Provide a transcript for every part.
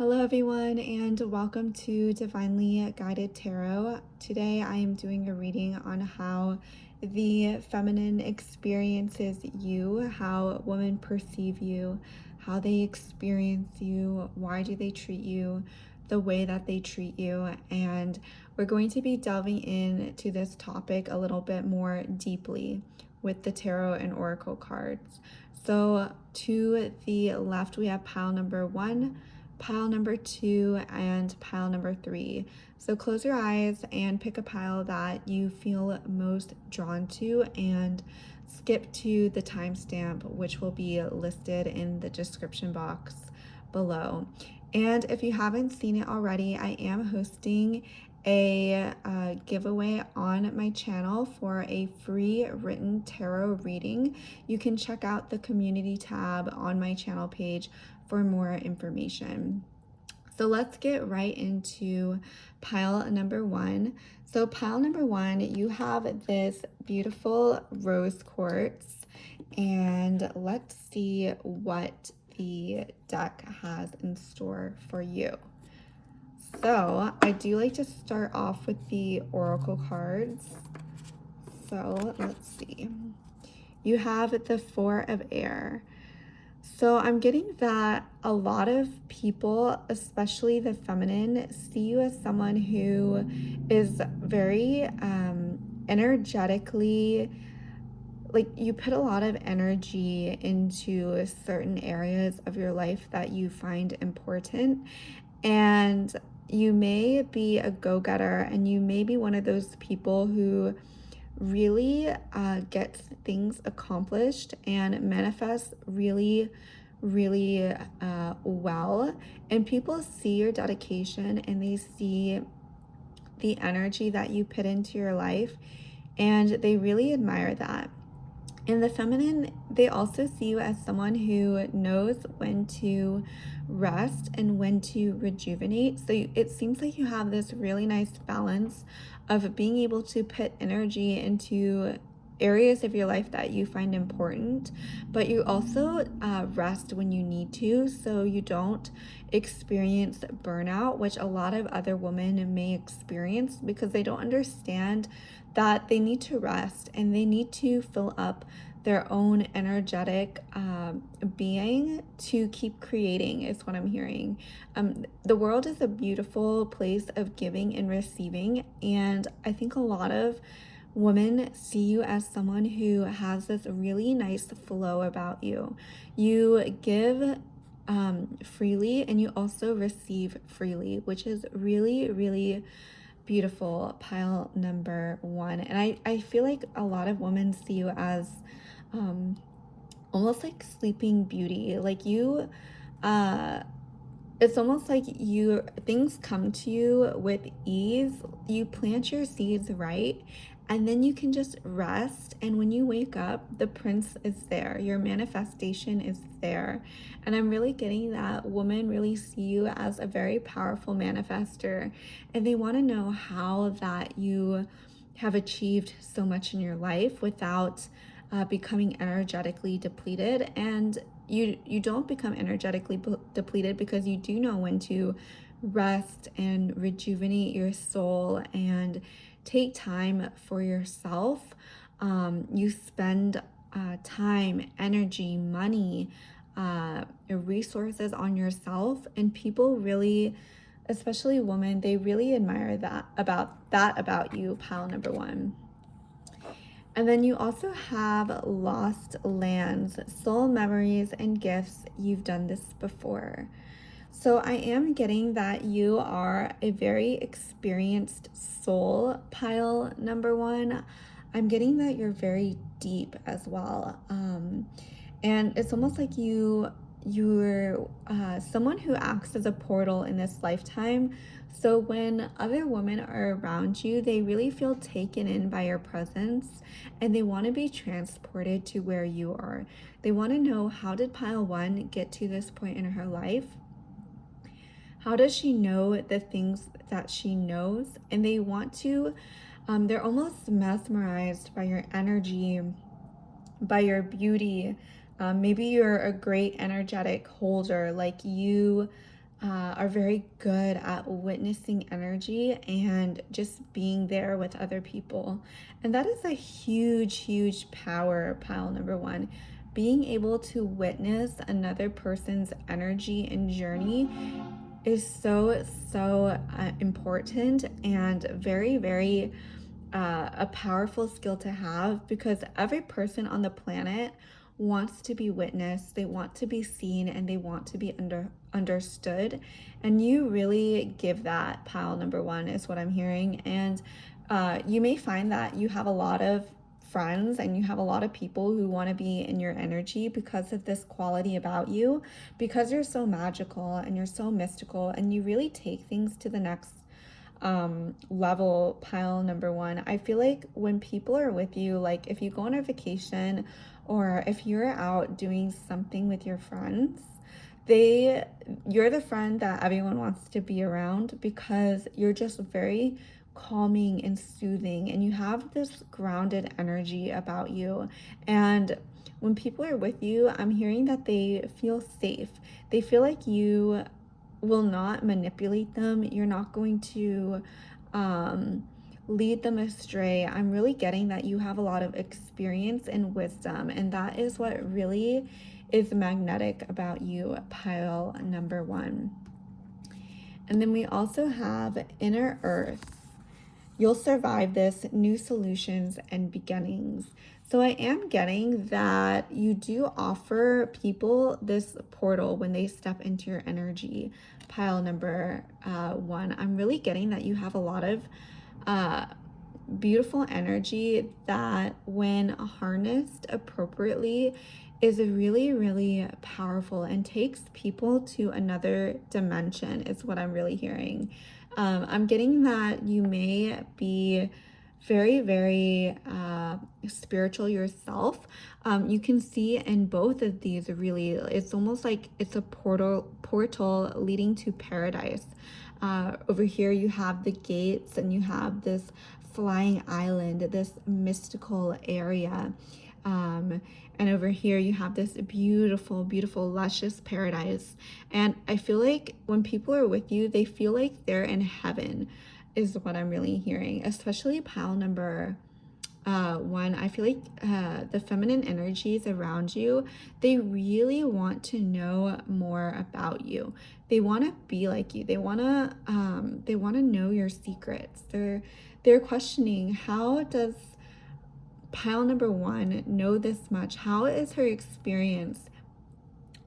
Hello, everyone, and welcome to Divinely Guided Tarot. Today, I am doing a reading on how the feminine experiences you, how women perceive you, how they experience you, why do they treat you the way that they treat you. And we're going to be delving into this topic a little bit more deeply with the tarot and oracle cards. So, to the left, we have pile number 1, pile number 2, and pile number 3. So close your eyes and pick a pile that you feel most drawn to and skip to the timestamp, which will be listed in the description box below. And if you haven't seen it already, I am hosting a giveaway on my channel for a free written tarot reading. You can check out the community tab on my channel page for more information. So let's get right into pile number 1. So pile number 1, you have this beautiful rose quartz, and let's see what the deck has in store for you. So I do like to start off with the oracle cards. So let's see. You have the 4 of air. So I'm getting that a lot of people, especially the feminine, see you as someone who is very energetically, like you put a lot of energy into certain areas of your life that you find important. And you may be a go-getter, and you may be one of those people who really gets things accomplished and manifests really well. And people see your dedication and they see the energy that you put into your life, and they really admire that. In the feminine, they also see you as someone who knows when to rest and when to rejuvenate. So it seems like you have this really nice balance of being able to put energy into areas of your life that you find important, but you also rest when you need to, so you don't experience burnout, which a lot of other women may experience because they don't understand that they need to rest and they need to fill up their own energetic being to keep creating, is what I'm hearing. The world is a beautiful place of giving and receiving, and I think a lot of women see you as someone who has this really nice flow about you. You give freely, and you also receive freely, which is really beautiful, pile number 1. And I feel like a lot of women see you as almost like sleeping beauty. Like you it's almost like things come to you with ease. You plant your seeds right, and then you can just rest. And when you wake up, the prince is there. Your manifestation is there. And I'm really getting that women really see you as a very powerful manifester, and they want to know how that you have achieved so much in your life without becoming energetically depleted. And you don't become energetically depleted because you do know when to rest and rejuvenate your soul and take time for yourself. You spend time, energy, money, resources on yourself, and people really, especially women, they really admire that about you, pile number 1. And then you also have lost lands, soul memories, and gifts. You've done this before. So I am getting that you are a very experienced soul, pile number 1. I'm getting that you're very deep as well. And it's almost like you're someone who acts as a portal in this lifetime. So when other women are around you, they really feel taken in by your presence, and they want to be transported to where you are. They want to know, how did pile 1 get to this point in her life? How does she know the things that she knows? And they want to, they're almost mesmerized by your energy, by your beauty. Maybe you're a great energetic holder, like you are very good at witnessing energy and just being there with other people. And that is a huge, huge power, pile number one. Being able to witness another person's energy and journey is so important and very, very a powerful skill to have, because every person on the planet wants to be witnessed, they want to be seen, and they want to be understood. And you really give that, pile number one, is what I'm hearing. And you may find that you have a lot of friends and you have a lot of people who want to be in your energy because of this quality about you, because you're so magical and you're so mystical and you really take things to the next level, pile number one. I feel like when people are with you, like if you go on a vacation or if you're out doing something with your friends, you're the friend that everyone wants to be around because you're just very calming and soothing and you have this grounded energy about you. And when people are with you, I'm hearing that they feel safe. They feel like you will not manipulate them. You're not going to lead them astray. I'm really getting that you have a lot of experience and wisdom, and that is what really is magnetic about you, pile number one. And then we also have inner earth. You'll survive this, new solutions and beginnings. So I am getting that you do offer people this portal when they step into your energy, pile number one. I'm really getting that you have a lot of beautiful energy that, when harnessed appropriately, is really, really powerful and takes people to another dimension, is what I'm really hearing. I'm getting that you may be very, very spiritual yourself. You can see in both of these, really, it's almost like it's a portal leading to paradise. Over here you have the gates and you have this flying island, this mystical area. And over here you have this beautiful, beautiful, luscious paradise. And I feel like when people are with you, they feel like they're in heaven, is what I'm really hearing, especially pile number one. I feel like the feminine energies around you, they really want to know more about you. They want to be like you. They want to know your secrets. They're questioning, how does pile number one know this much? How is her experience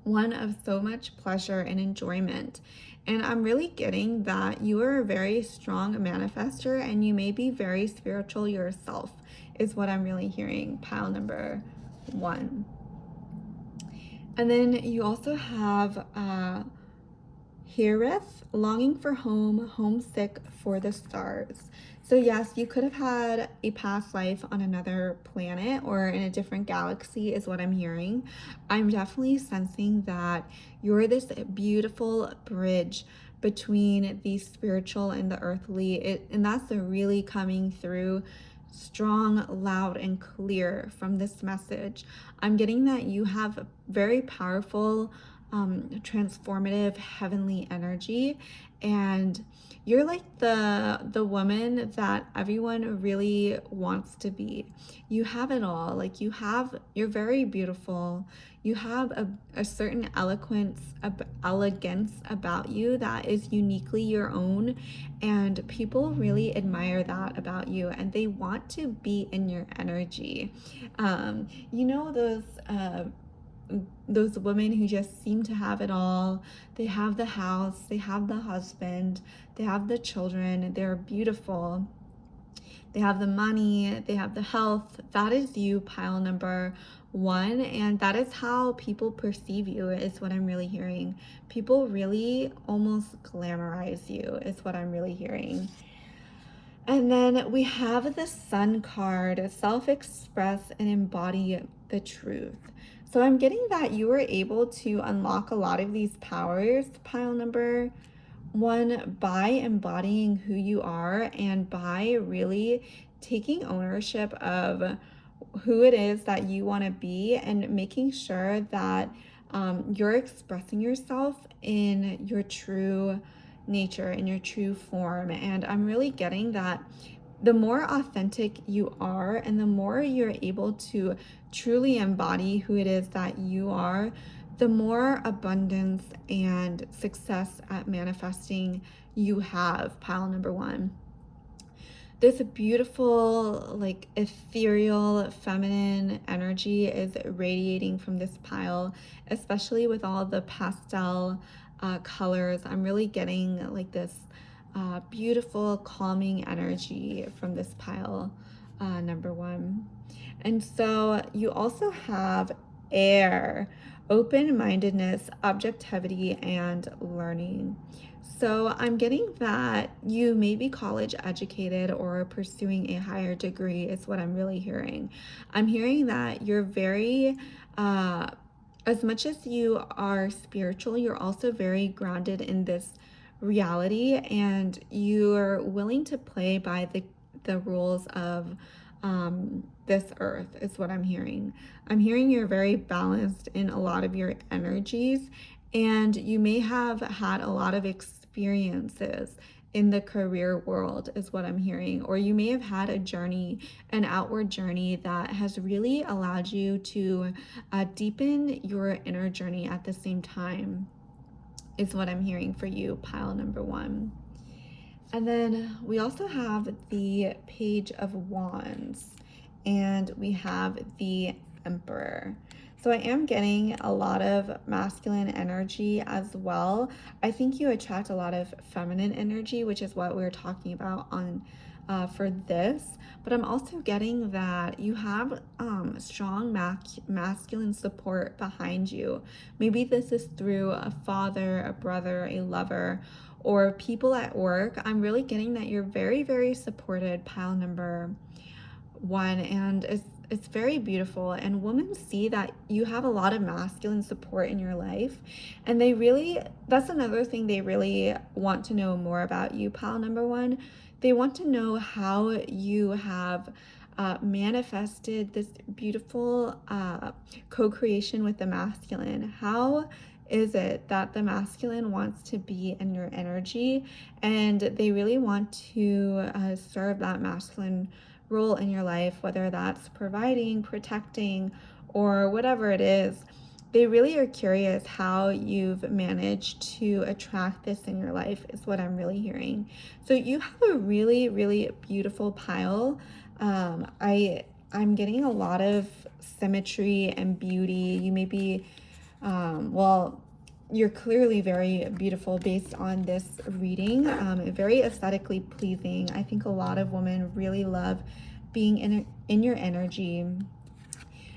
one of so much pleasure and enjoyment? And I'm really getting that you are a very strong manifester and you may be very spiritual yourself, is what I'm really hearing, pile number one. And then you also have Hereth, longing for home, homesick for the stars. So yes, you could have had a past life on another planet or in a different galaxy, is what I'm hearing. I'm definitely sensing that you're this beautiful bridge between the spiritual and the earthly, and that's really coming through strong, loud, and clear from this message. I'm getting that you have very powerful transformative heavenly energy, and you're like the woman that everyone really wants to be. You have it all. Like you're very beautiful. You have a certain elegance about you that is uniquely your own, and people really admire that about you and they want to be in your energy. You know those women who just seem to have it all. They have the house, they have the husband, they have the children, they're beautiful, they have the money, they have the health. That is you, pile number one. And that is how people perceive you, is what I'm really hearing. People really almost glamorize you, is what I'm really hearing. And then we have the Sun card, self-express and embody the truth. So I'm getting that you were able to unlock a lot of these powers, pile number one, by embodying who you are and by really taking ownership of who it is that you want to be and making sure that you're expressing yourself in your true nature, in your true form. And I'm really getting that the more authentic you are and the more you're able to truly embody who it is that you are, the more abundance and success at manifesting you have, pile number one. This beautiful, like ethereal, feminine energy is radiating from this pile, especially with all the pastel colors. I'm really getting like this beautiful, calming energy from this pile, number one. And so you also have air, open-mindedness, objectivity, and learning. So I'm getting that you may be college educated or pursuing a higher degree is what I'm really hearing. I'm hearing that you're very, as much as you are spiritual, you're also very grounded in this reality, and you're willing to play by the rules of this earth is what I'm hearing. I'm hearing you're very balanced in a lot of your energies, and you may have had a lot of experiences in the career world is what I'm hearing, or you may have had a journey, an outward journey that has really allowed you to deepen your inner journey at the same time is what I'm hearing for you, pile number one. And then we also have the Page of Wands, and we have the Emperor. So I am getting a lot of masculine energy as well. I think you attract a lot of feminine energy, which is what we're talking about on for this. But I'm also getting that you have strong masculine support behind you. Maybe this is through a father, a brother, a lover, or people at work. I'm really getting that you're very, very supported, pile number one, and it's very beautiful. And women see that you have a lot of masculine support in your life, and they really, that's another thing they really want to know more about you, pile number one. They want to know how you have manifested this beautiful co-creation with the masculine. How is it that the masculine wants to be in your energy, and they really want to serve that masculine role in your life, whether that's providing, protecting, or whatever it is. They really are curious how you've managed to attract this in your life is what I'm really hearing. So you have a really, really beautiful pile. I'm getting a lot of symmetry and beauty. You may be, well, you're clearly very beautiful based on this reading, very aesthetically pleasing. I think a lot of women really love being in your energy.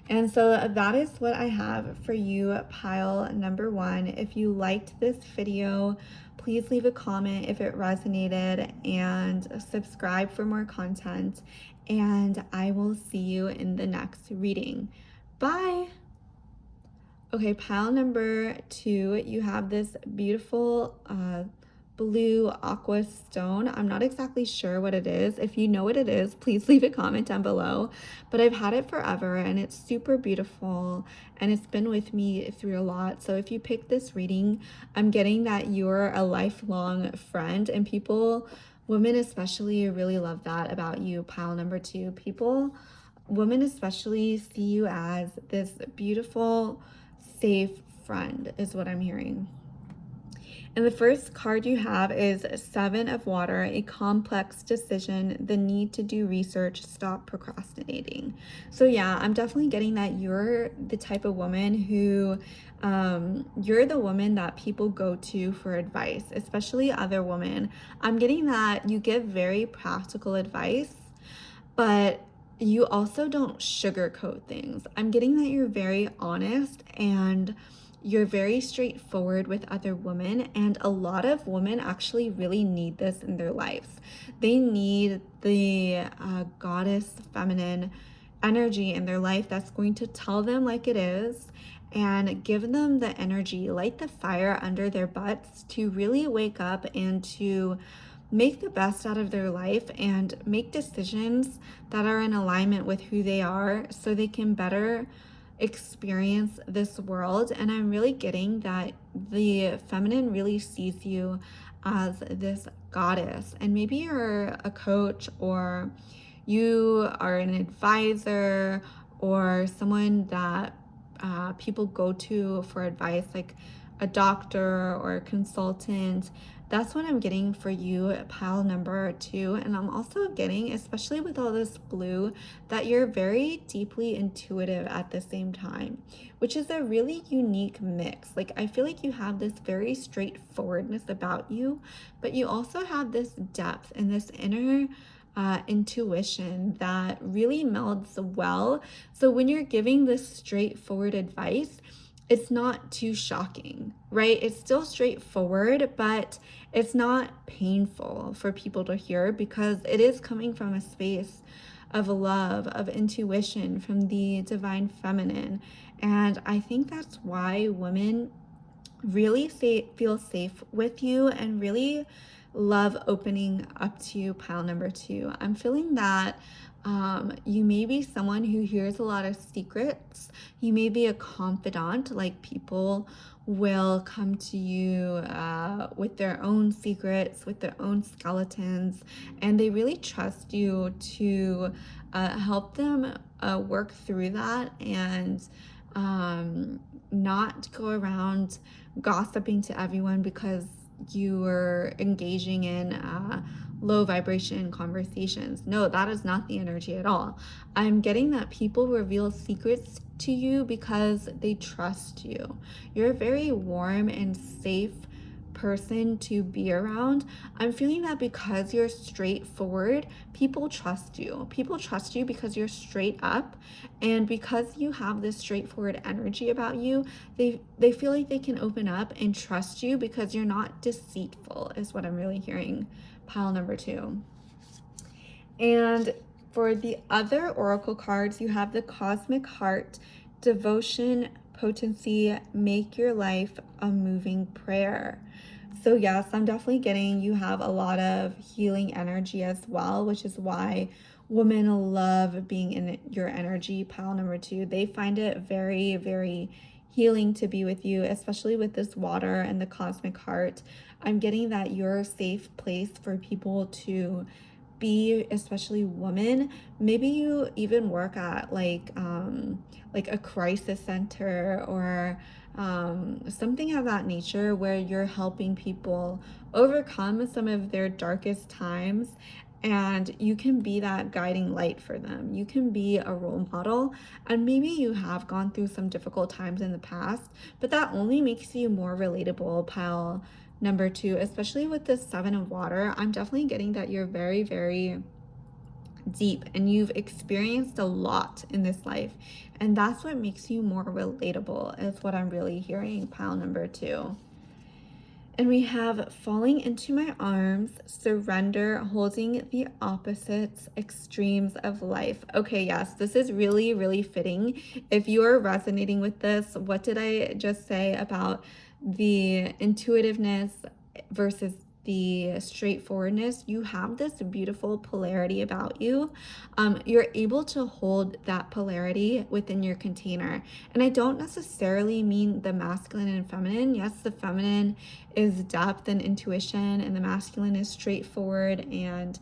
And so that is what I have for you, pile number one. If you liked this video, please leave a comment if it resonated, and subscribe for more content. And I will see you in the next reading. Bye. Okay, pile number two, you have this beautiful blue aqua stone. I'm not exactly sure what it is. If you know what it is, please leave a comment down below. But I've had it forever, and it's super beautiful, and it's been with me through a lot. So if you pick this reading, I'm getting that you're a lifelong friend, and people, women especially, really love that about you, pile number two. Women especially see you as this beautiful, safe friend is what I'm hearing. And the first card you have is Seven of Water, a complex decision, the need to do research, stop procrastinating. So yeah, I'm definitely getting that you're the type of woman who, you're the woman that people go to for advice, especially other women. I'm getting that you give very practical advice, but you also don't sugarcoat things. I'm getting that you're very honest, and you're very straightforward with other women, and a lot of women actually really need this in their lives. They need the goddess feminine energy in their life that's going to tell them like it is and give them the energy, light the fire under their butts to really wake up and to make the best out of their life and make decisions that are in alignment with who they are, so they can better experience this world. And I'm really getting that the feminine really sees you as this goddess. And maybe you're a coach, or you are an advisor, or someone that people go to for advice, like a doctor or a consultant. That's what I'm getting for you, pile number 2. And I'm also getting, especially with all this blue, that you're very deeply intuitive at the same time, which is a really unique mix. Like, I feel like you have this very straightforwardness about you, but you also have this depth and this inner intuition that really melds well. So when you're giving this straightforward advice, it's not too shocking, right? It's still straightforward, but it's not painful for people to hear, because it is coming from a space of love, of intuition, from the divine feminine. And I think that's why women really feel safe with you and really love opening up to you, pile number 2. I'm feeling that you may be someone who hears a lot of secrets. You may be a confidant, like people will come to you with their own secrets, with their own skeletons, and they really trust you to help them work through that, and not go around gossiping to everyone because you are engaging in low vibration conversations. No, that is not the energy at all. I'm getting that people reveal secrets to you because they trust you. You're a very warm and safe person to be around. I'm feeling that because you're straightforward, people trust you. People trust you because you're straight up, and because you have this straightforward energy about you, they feel like they can open up and trust you because you're not deceitful, is what I'm really hearing, pile number 2. And for the other oracle cards, you have the Cosmic Heart, Devotion, Potency, Make Your Life a Moving Prayer. So yes, I'm definitely getting you have a lot of healing energy as well, which is why women love being in your energy, pile number 2. They find it very, very healing to be with you, especially with this water and the Cosmic Heart. I'm getting that you're a safe place for people to be, especially women. Maybe you even work at like a crisis center, or something of that nature, where you're helping people overcome some of their darkest times, and you can be that guiding light for them. You can be a role model, and maybe you have gone through some difficult times in the past, but that only makes you more relatable, pile number 2, especially with the 7 of water. I'm definitely getting that you're very, very deep and you've experienced a lot in this life, and that's what makes you more relatable, is what I'm really hearing, pile number 2. And we have Falling into My Arms, Surrender, Holding the Opposites, Extremes of Life. Okay, yes, this is really, really fitting. If you are resonating with this, what did I just say about the intuitiveness versus the straightforwardness? You have this beautiful polarity about you. You're able to hold that polarity within your container. And I don't necessarily mean the masculine and feminine. Yes, the feminine is depth and intuition, and the masculine is straightforward and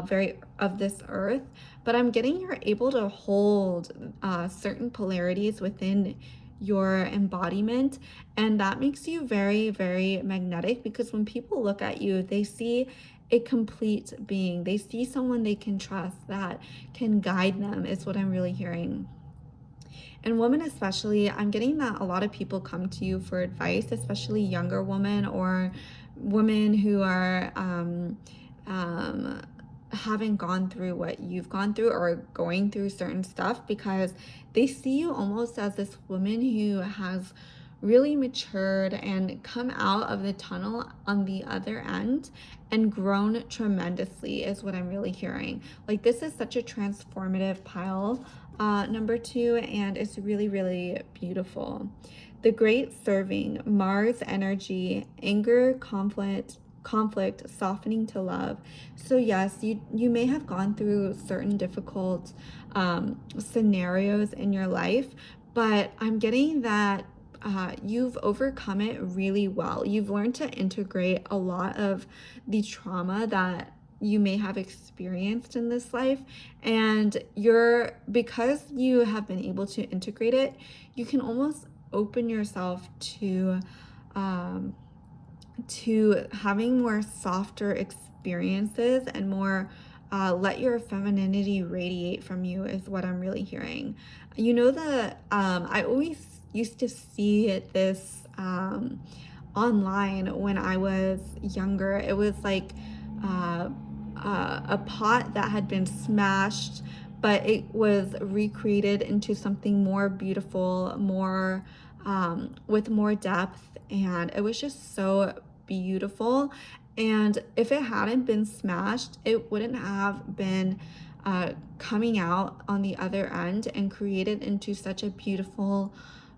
very of this earth. But I'm getting you're able to hold certain polarities within your embodiment, and that makes you very, very magnetic, because when people look at you, they see a complete being. They see someone they can trust, that can guide them, is what I'm really hearing. And women especially, I'm getting that a lot of people come to you for advice, especially younger women, or women who are haven't gone through what you've gone through, or going through certain stuff, because they see you almost as this woman who has really matured and come out of the tunnel on the other end and grown tremendously, is what I'm really hearing. Like, this is such a transformative pile number 2, and it's really, really beautiful. The Great Serving, Mars energy, anger, conflict, softening to love. So yes, you may have gone through certain difficult scenarios in your life, but I'm getting that you've overcome it really well. You've learned to integrate a lot of the trauma that you may have experienced in this life, and because you have been able to integrate it, you can almost open yourself um, to having more softer experiences and more let your femininity radiate from you is what I'm really hearing. You know, I always used to see this online when I was younger. It was like uh, a pot that had been smashed, but it was recreated into something more beautiful, more with more depth, and it was just so beautiful. And if it hadn't been smashed, it wouldn't have been coming out on the other end and created into such a beautiful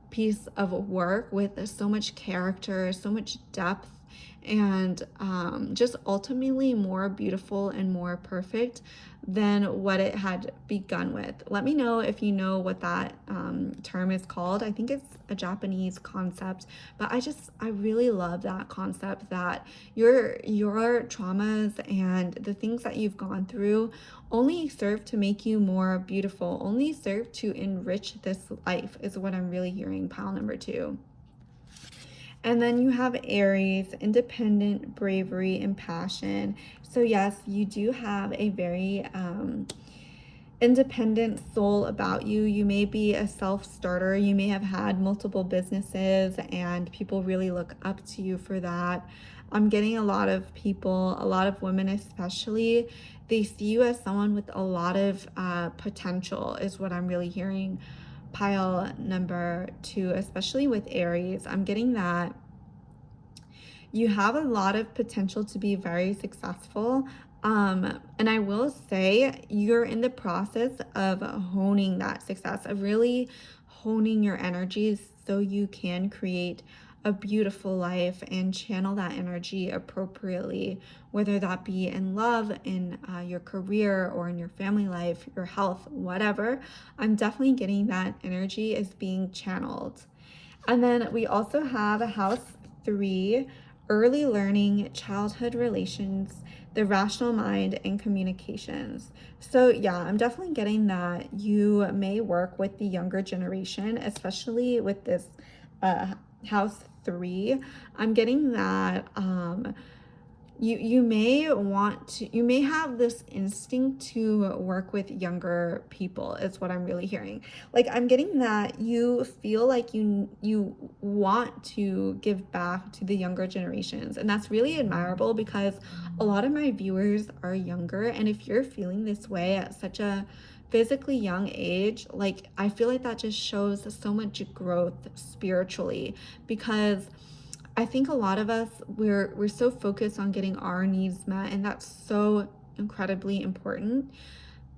piece of work with so much character, so much depth, and just ultimately more beautiful and more perfect than what it had begun with. Let me know if you know what that term is called. I think it's a Japanese concept, but I really love that concept that your traumas and the things that you've gone through only serve to make you more beautiful, only serve to enrich this life, is what I'm really hearing, pile number 2. And then you have Aries, independent, bravery, and passion. So yes, you do have a very independent soul about you. You may be a self-starter. You may have had multiple businesses and people really look up to you for that. I'm getting a lot of people, a lot of women especially, they see you as someone with a lot of potential is what I'm really hearing. Pile number 2, especially with Aries, I'm getting that you have a lot of potential to be very successful. And I will say you're in the process of honing that success, of really honing your energies so you can create a beautiful life and channel that energy appropriately, whether that be in love, in your career, or in your family life, your health, whatever. I'm definitely getting that energy is being channeled. And then we also have house 3, early learning, childhood relations, the rational mind, and communications. So yeah, I'm definitely getting that you may work with the younger generation, especially with this house 3. I'm getting that you may have this instinct to work with younger people is what I'm really hearing. Like I'm getting that you feel like you want to give back to the younger generations, and that's really admirable because a lot of my viewers are younger, and if you're feeling this way at such a physically young age, like I feel like that just shows so much growth spiritually, because I think a lot of us we're so focused on getting our needs met, and that's so incredibly important.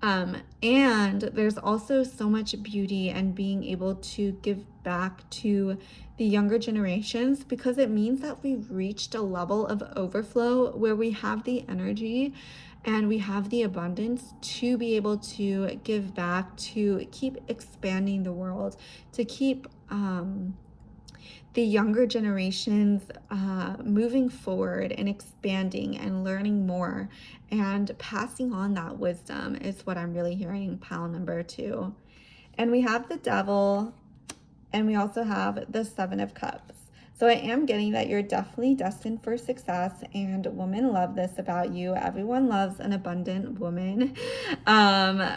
And there's also so much beauty and being able to give back to the younger generations, because it means that we've reached a level of overflow where we have the energy and we have the abundance to be able to give back, to keep expanding the world, to keep the younger generations moving forward and expanding and learning more and passing on that wisdom is what I'm really hearing, pile number 2. And we have the Devil, and we also have the 7 of Cups. So I am getting that you're definitely destined for success, and women love this about you. Everyone loves an abundant woman.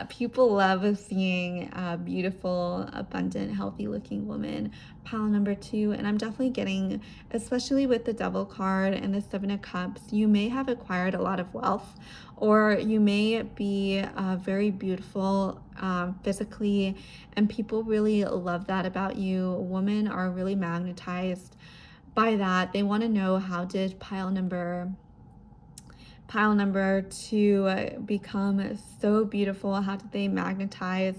People love seeing a beautiful, abundant, healthy looking woman. Pile number 2, and I'm definitely getting, especially with the Devil card and the 7 of Cups, you may have acquired a lot of wealth, or you may be very beautiful physically, and people really love that about you. Women are really magnetized by that. They want to know, how did pile number 2 become so beautiful? How did they magnetize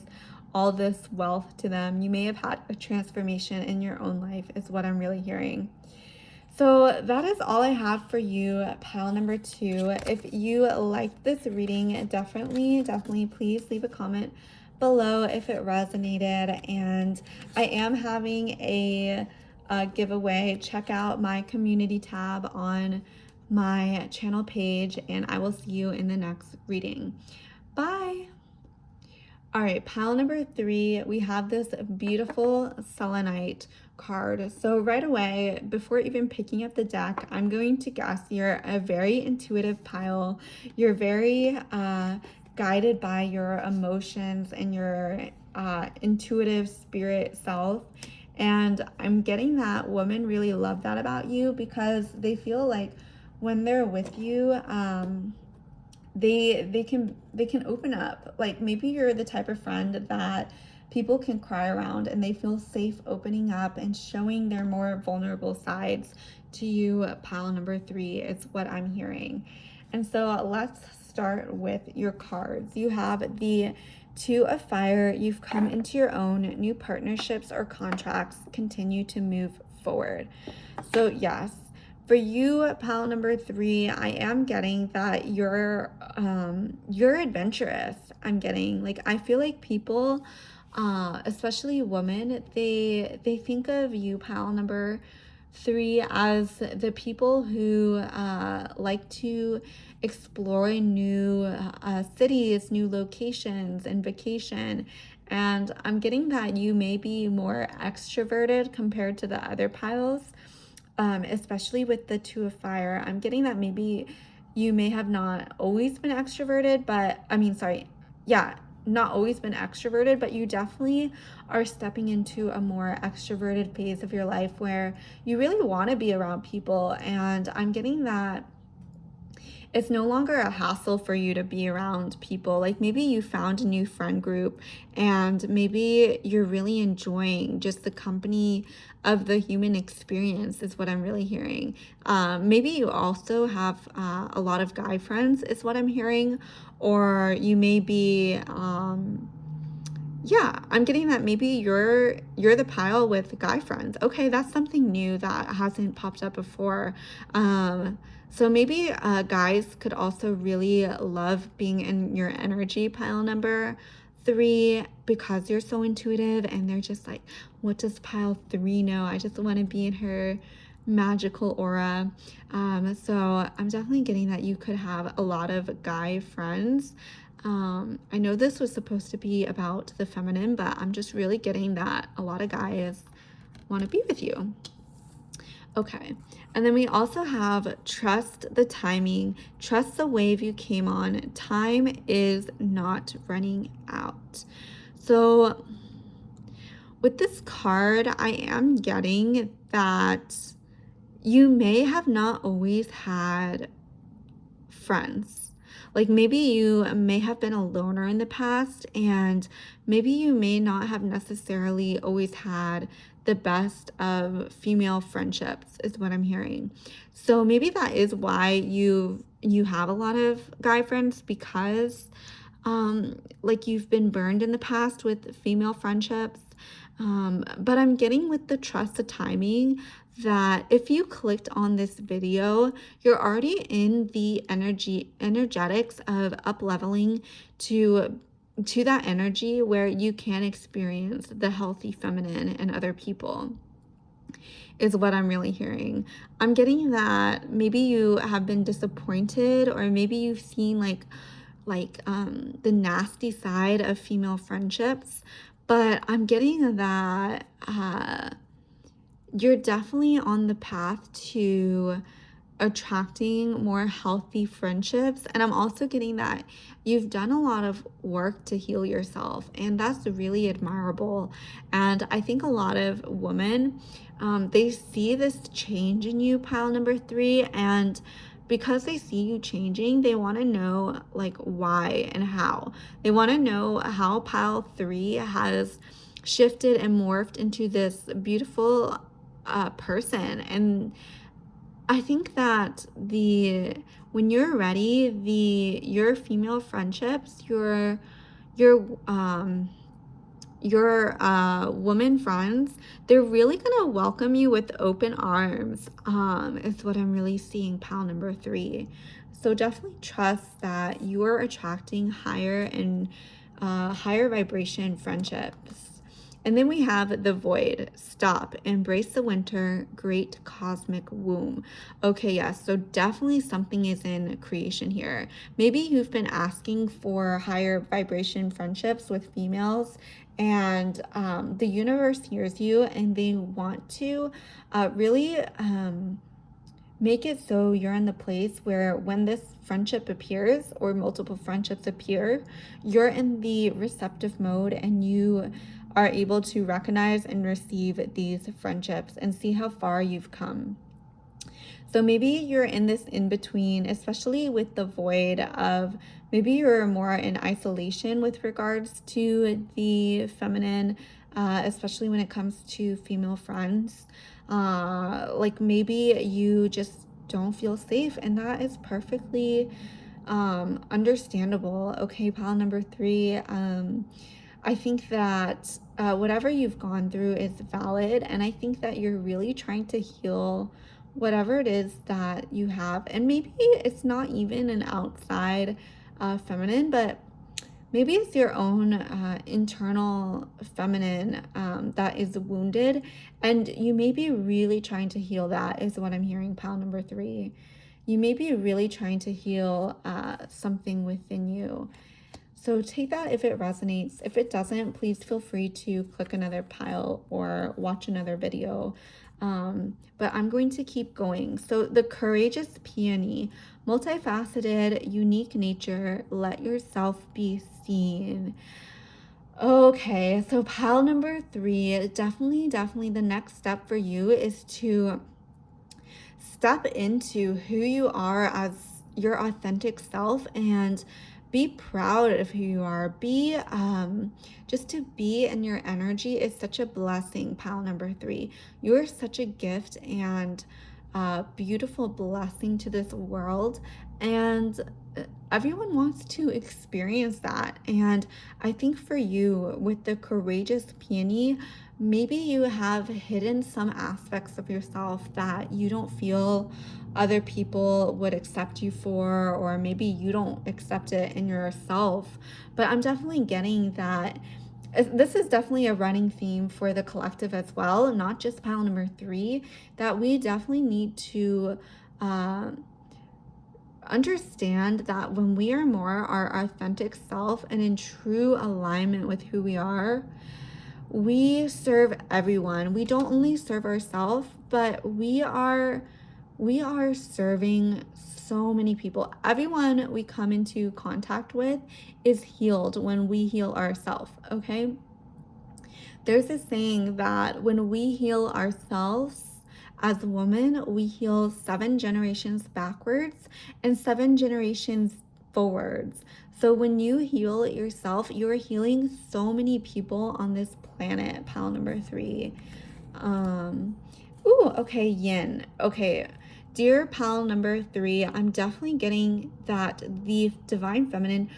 all this wealth to them? You may have had a transformation in your own life is what I'm really hearing. So that is all I have for you, pile number 2. If you liked this reading, definitely please leave a comment below if it resonated. And I am having a giveaway. Check out my community tab on my channel page, and I will see you in the next reading. Bye. All right, pile number 3, we have this beautiful selenite card. So right away, before even picking up the deck, I'm going to guess you're a very intuitive pile. You're very guided by your emotions and your intuitive spirit self. And I'm getting that women really love that about you, because they feel like when they're with you, they can open up. Like maybe you're the type of friend that people can cry around and they feel safe opening up and showing their more vulnerable sides to you. Pile number 3 is what I'm hearing. And so let's start with your cards. You have the 2 of Fire. You've come into your own. New partnerships or contracts continue to move forward. So yes, for you, pile number 3, I am getting that you're adventurous. I'm getting, like, I feel like people, especially women, they think of you, pile number 3, as the people who like to explore new cities, new locations, and vacation. And I'm getting that you may be more extroverted compared to the other piles. Especially with the 2 of Fire. I'm getting that maybe you may have not always been extroverted, but not always been extroverted, but you definitely are stepping into a more extroverted phase of your life where you really want to be around people. And I'm getting that it's no longer a hassle for you to be around people. Like maybe you found a new friend group and maybe you're really enjoying just the company of the human experience is what I'm really hearing. Maybe you also have a lot of guy friends is what I'm hearing, or you may be I'm getting that maybe you're the pile with guy friends. Okay, that's something new that hasn't popped up before. So maybe guys could also really love being in your energy, pile number 3, because you're so intuitive and they're just like, what does pile 3 know? I just want to be in her magical aura. So I'm definitely getting that you could have a lot of guy friends. I know this was supposed to be about the feminine, but I'm just really getting that a lot of guys want to be with you. Okay, and then we also have trust the timing, trust the wave you came on, time is not running out. So with this card, I am getting that you may have not always had friends. Like maybe you may have been a loner in the past, and maybe you may not have necessarily always had the best of female friendships is what I'm hearing. So maybe that is why you have a lot of guy friends, because like you've been burned in the past with female friendships. But I'm getting with the trust the timing that if you clicked on this video, you're already in the energetics of up leveling to that energy where you can experience the healthy feminine and other people is what I'm really hearing. I'm getting that maybe you have been disappointed, or maybe you've seen like the nasty side of female friendships, but I'm getting that you're definitely on the path to attracting more healthy friendships. And I'm also getting that you've done a lot of work to heal yourself, and that's really admirable. And I think a lot of women, they see this change in you, pile number 3, and because they see you changing, they want to know like why and how. They want to know how pile 3 has shifted and morphed into this beautiful person. And I think that when you're ready, your female friendships, your woman friends, they're really gonna welcome you with open arms, is what I'm really seeing, pile number 3. So definitely trust that you are attracting higher and higher vibration friendships. And then we have the void. Stop. Embrace the winter. Great cosmic womb. Okay, yes. So definitely something is in creation here. Maybe you've been asking for higher vibration friendships with females, and the universe hears you, and they want to really make it so you're in the place where when this friendship appears or multiple friendships appear, you're in the receptive mode and you are able to recognize and receive these friendships and see how far you've come. So maybe you're in this in between, especially with the void of maybe you're more in isolation with regards to the feminine, especially when it comes to female friends. Like maybe you just don't feel safe, and that is perfectly understandable. Okay, pile number 3. I think that whatever you've gone through is valid, and I think that you're really trying to heal whatever it is that you have. And maybe it's not even an outside feminine, but maybe it's your own internal feminine that is wounded, and you may be really trying to heal that, is what I'm hearing, pile number 3. You may be really trying to heal something within you. So take that if it resonates. If it doesn't, please feel free to click another pile or watch another video. But I'm going to keep going. So the courageous peony, multifaceted, unique nature, let yourself be seen. Okay, so pile number 3, definitely the next step for you is to step into who you are as your authentic self and be proud of who you are. Be just to be in your energy is such a blessing. Pile number 3, you are such a gift and beautiful blessing to this world, and everyone wants to experience that. And I think for you, with the courageous peony, maybe you have hidden some aspects of yourself that you don't feel other people would accept you for, or maybe you don't accept it in yourself. But I'm definitely getting that this is definitely a running theme for the collective as well, not just pile number 3, that we definitely need to understand that when we are more our authentic self and in true alignment with who we are, we serve everyone. We don't only serve ourselves, but we are serving so many people. Everyone we come into contact with is healed when we heal ourselves, okay? There's this saying that when we heal ourselves as a woman, we heal 7 generations backwards and 7 generations forwards. So when you heal yourself, you're healing so many people on this planet. Pile number 3. Okay, yin. Okay. Dear pile number 3, I'm definitely getting that the divine feminine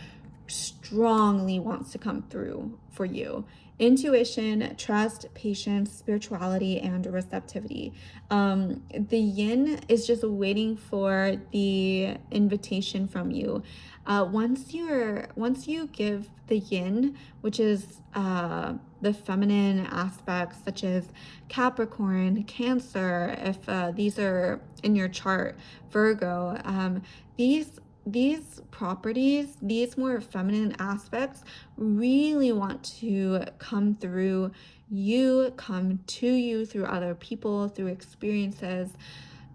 strongly wants to come through for you. Intuition, trust, patience, spirituality, and receptivity. The yin is just waiting for the invitation from you. Once you give the yin, which is the feminine aspects such as Capricorn, Cancer, if these are in your chart, Virgo, these properties, these more feminine aspects really want to come through you, come to you through other people, through experiences.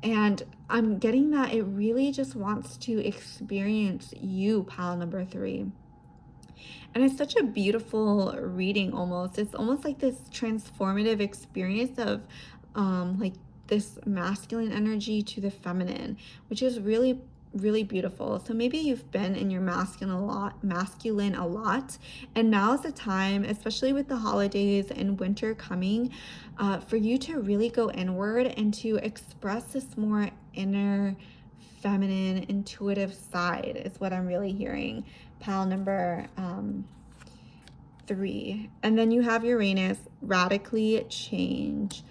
And I'm getting that it really just wants to experience you, pile number 3. And it's such a beautiful reading almost. It's almost like this transformative experience of like this masculine energy to the feminine, which is really beautiful. So maybe you've been in your masculine a lot, and now's the time, especially with the holidays and winter coming, for you to really go inward and to express this more inner feminine intuitive side, is what I'm really hearing. Pile number 3. And then you have Uranus, radically change.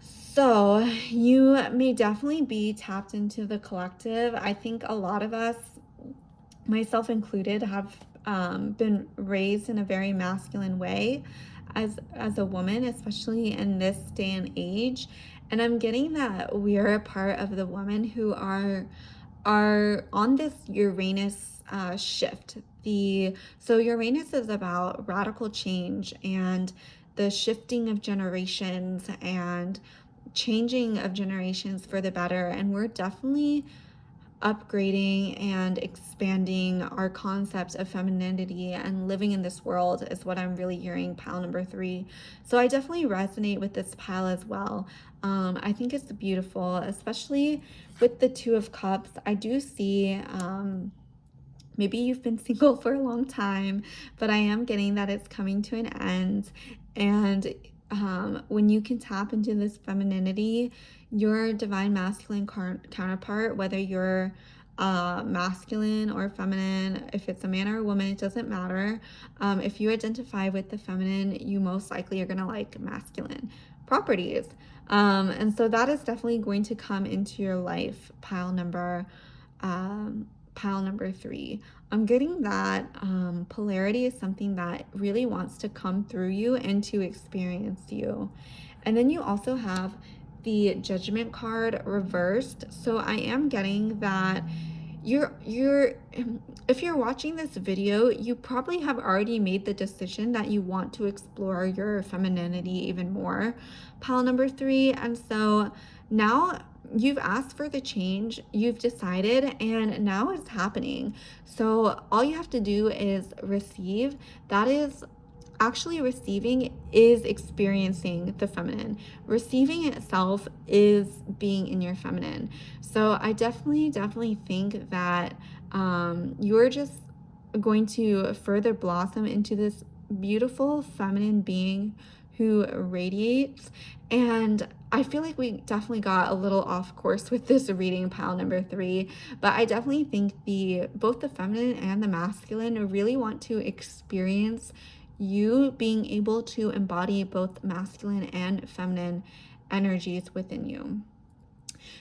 So you may definitely be tapped into the collective. I think a lot of us, myself included, have been raised in a very masculine way as a woman, especially in this day and age. And I'm getting that we're a part of the women who are on this Uranus shift. The So Uranus is about radical change and the shifting of generations and changing of generations for the better. And we're definitely upgrading and expanding our concepts of femininity and living in this world is what I'm really hearing, pile number 3. So I definitely resonate with this pile as well. I think it's beautiful, especially with the Two of Cups. I do see maybe you've been single for a long time, but I am getting that it's coming to an end. And when you can tap into this femininity, your divine masculine counterpart, whether you're masculine or feminine, if it's a man or a woman, it doesn't matter. If you identify with the feminine, you most likely are going to like masculine properties. And so that is definitely going to come into your life, pile number 3. I'm getting that polarity is something that really wants to come through you and to experience you. And then you also have the Judgment card reversed. So I am getting that you're if you're watching this video, you probably have already made the decision that you want to explore your femininity even more, pile number 3. And so now you've asked for the change, you've decided, and now it's happening. So all you have to do is receive. That is actually receiving is experiencing the feminine. Receiving itself is being in your feminine. So I definitely think that you're just going to further blossom into this beautiful feminine being who radiates. And I feel like we definitely got a little off course with this reading, pile number 3, but I definitely think both the feminine and the masculine really want to experience you being able to embody both masculine and feminine energies within you.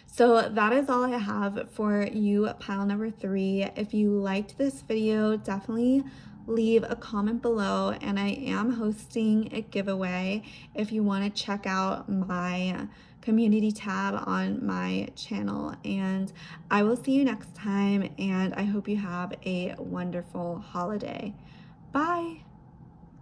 So that is all I have for you, pile number 3. If you liked this video, definitely leave a comment below, and I am hosting a giveaway if you want to check out my community tab on my channel. And I will see you next time, and I hope you have a wonderful holiday. Bye.